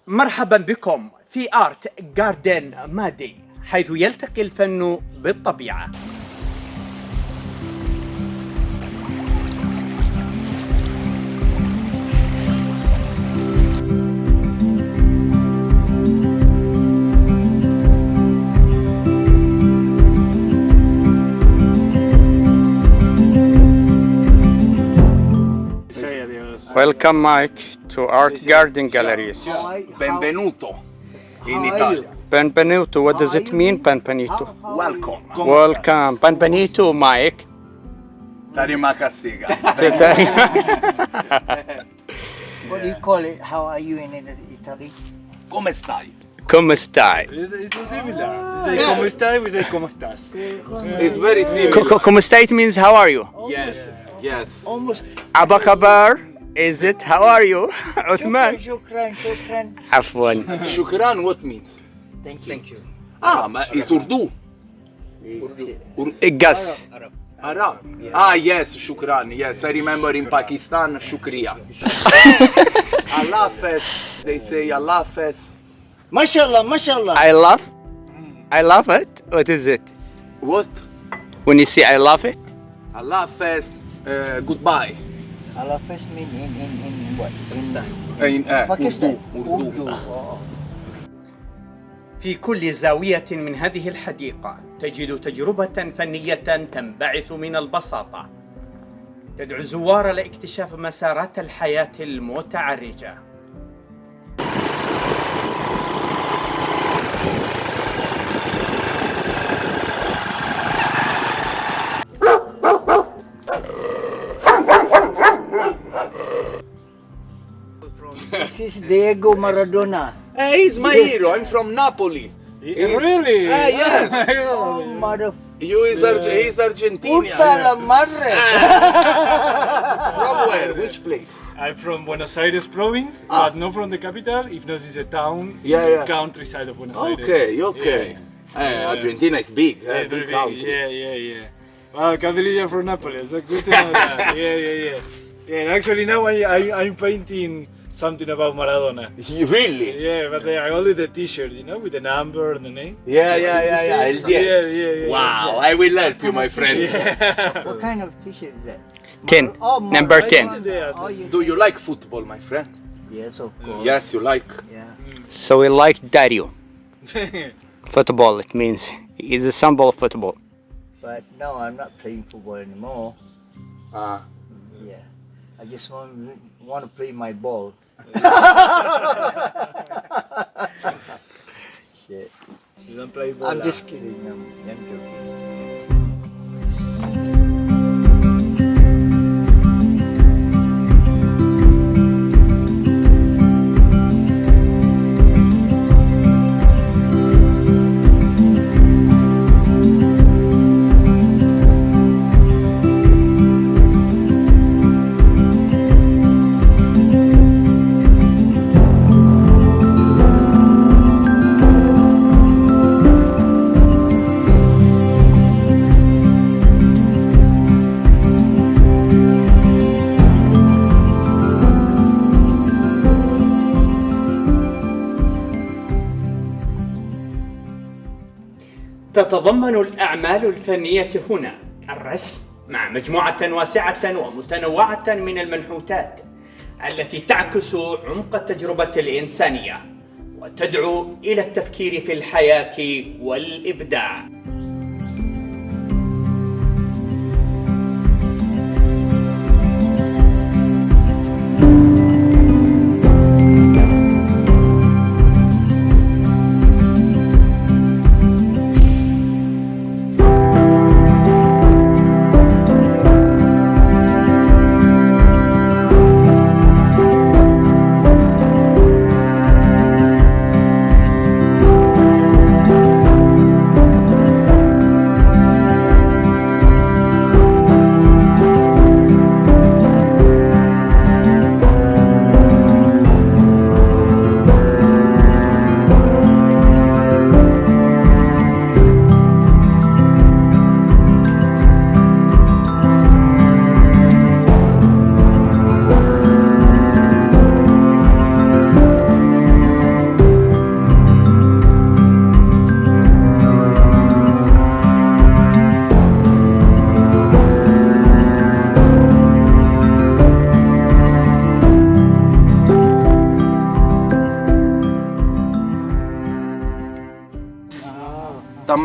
مرحبا بكم في آرت جاردن مادي، حيث يلتقي الفن بالطبيعة. Welcome, Mike, to Art Garden Galleries. Benvenuto in Italia. Benvenuto, what does it mean, benvenuto? Welcome. Welcome, benvenuto, Mike. Tarimacasiga. What do you call it? How are you in Italy? Come stai? Come stai? It's similar. Say como stai, we say como estás. It's very similar. Come stai, it means how are you? Yes, yes. Almost. Abakabar, is it how are you? Uthman? Shukran. Afwan. Shukran, what means? Thank you. It's Urdu. Gas. Arab. Ah, yes, shukran. Yes, I remember in Pakistan, shukriya. Allah Hafiz. They say Allah Hafiz. Mashallah. I love it. What is it? What? When you say I love it? Allah Hafiz. Goodbye. Allah first mean in what? In Pakistan. Urdu. في كل زاوية من هذه الحديقة تجد تجربة فنية تنبعث من البساطة، تدعو الزوار لاكتشاف مسارات الحياة المتعرجة. This is Diego Maradona. Hey, he's my hero. I'm from Napoli. Really? Yes. Oh, mother. He's Argentinian. Puta la madre. From where? Which place? I'm from Buenos Aires province, but not from the capital. If not, it's a town in the countryside of Buenos Aires. Okay. Argentina is big. Very Big big. country. Yeah. Wow, I can't believe you're from Napoli. That's good to know that. Yeah. Yeah, actually now I'm painting something about Maradona. Really? Yeah, but I only the t-shirt, with the number and the name. Yeah. El 10. Yeah. Wow, I will help you, my friend. Yeah. What kind of t-shirt is that? 10. Oh, Number 10. Oh, you Do you like football, my friend? Yes, of course. Yes, you like. Yeah. So we like Dario. Football, it means. It's a symbol of football. But no, I'm not playing football anymore. Ah. Yeah. I just want to play my ball. Shit. You don't play ball. I'm just kidding. I'm joking. تتضمن الأعمال الفنية هنا الرسم مع مجموعة واسعة ومتنوعة من المنحوتات التي تعكس عمق التجربة الإنسانية وتدعو إلى التفكير في الحياة والإبداع.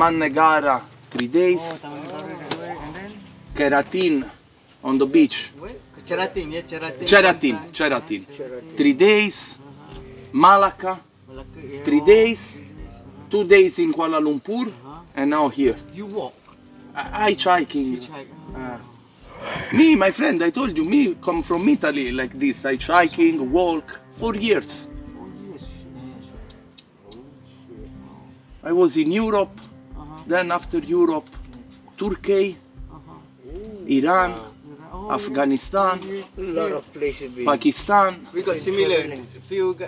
Taman Negara 3 days. Oh, Taman Negara that way, and then Keratin on the beach. where? Ceratin, yeah, Ceratin. Cheratin. 3 days. Malacca Malacca, yeah. 3 days. 2 days in Kuala Lumpur. And now here. You walk. I hiking. Hitchhike. Me, my friend, I told you, me come from Italy like this. I hiking, walk for years. Oh, yes. I was in Europe, Uh-huh. then after Europe, Turkey, Iran, Oh, Afghanistan, a lot of places. Pakistan. We got similar. Few the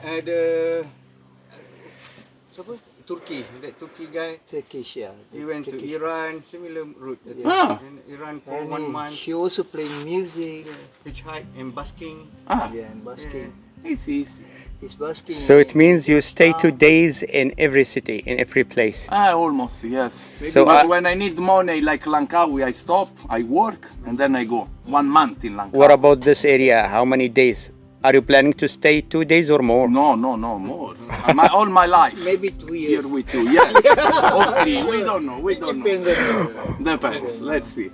siapa? Turkey. That Turkey guy. Turkish, yeah. He went to Iran. Similar route. Ah. In Iran for 1 month. She also playing music. Hitchhike and busking. Ah, Yeah, and busking. it's easy. He's busking. So it means you stay 2 days in every city, in every place. Almost, yes. So, But when I need money like Langkawi, I stop, I work, and then I go. 1 month in Langkawi. What about this area? How many days? Are you planning to stay 2 days or more? No, more. All my life. Maybe 2 years. Here with you, yes. Okay, we don't know. Depends, let's see.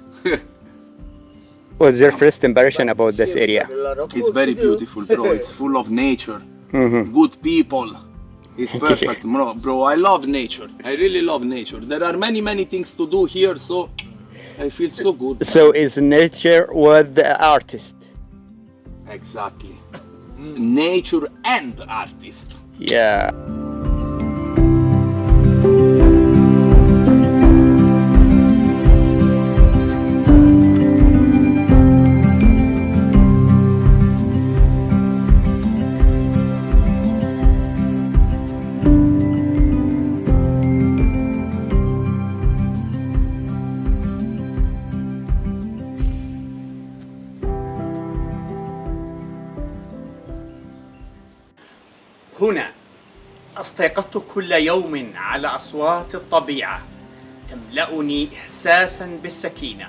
What's your first impression about this area? It's very beautiful, bro. It's full of nature, Mm-hmm. good people. It's perfect, bro. I love nature. I really love nature. There are many things to do here, so I feel so good. So is nature with the artist? Exactly. Nature and artist. Yeah. هنا استيقظت كل يوم على أصوات الطبيعة تملأني إحساسا بالسكينة.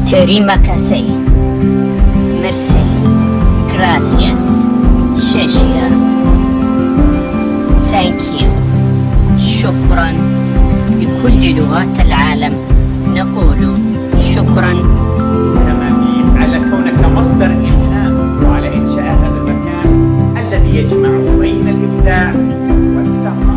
Terima kasih. Merci. Gracias. شكرا. Thank you. شكرا. بكل لغات العالم نقول شكرا. تمام على كونك مصدر إلهام وعلى إنشاء هذا المكان الذي يجمع بين الإبداع والثقة.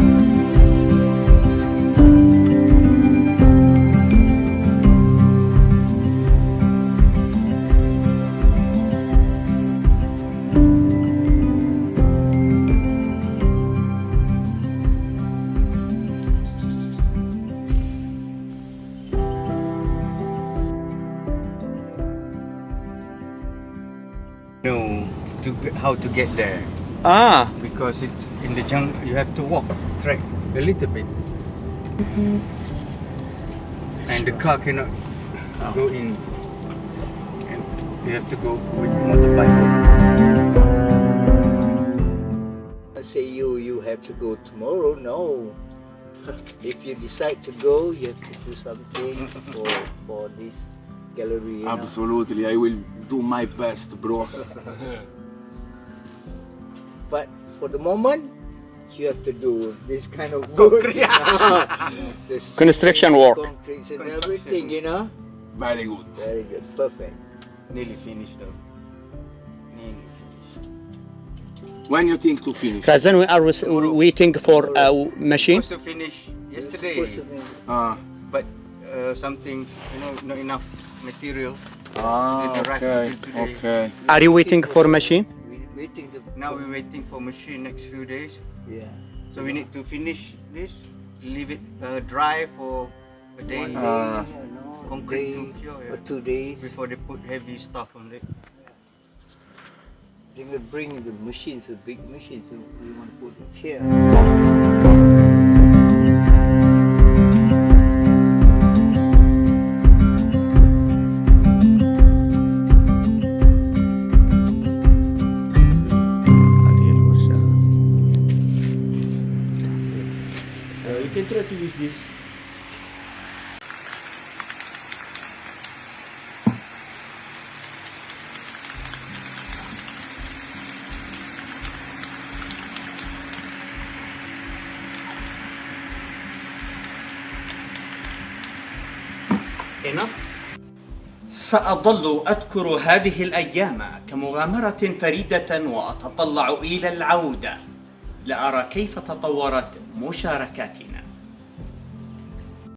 how to get there Ah, because it's in the jungle. You have to walk track a little bit, and the car cannot go in, and you have to go with motorbike. I say you have to go tomorrow. No, if you decide to go, you have to do something for this gallery. You know? Absolutely, I will do my best, bro. But for the moment, you have to do this kind of work. This Construction work. concrete and everything, you know. Very good. Very good, perfect. Nearly finished though. Nearly finished. When you think to finish? Razan, we are waiting for a machine. Supposed to finish yesterday, Ah, but something, not enough material. ah, Did the rack okay, until today. okay. Are you waiting for machine? Now we're waiting for machine next few days. Yeah. So we need to finish this, leave it dry for a day. Concrete to cure, yeah. or 2 days. Before they put heavy stuff on it. They will bring the machines, the big machines, so we want to put it here. You can try to use this. سأظل أذكر هذه الأيام كمغامرة فريدة وأتطلع إلى العودة لأرى كيف تطورت مشاركاتنا.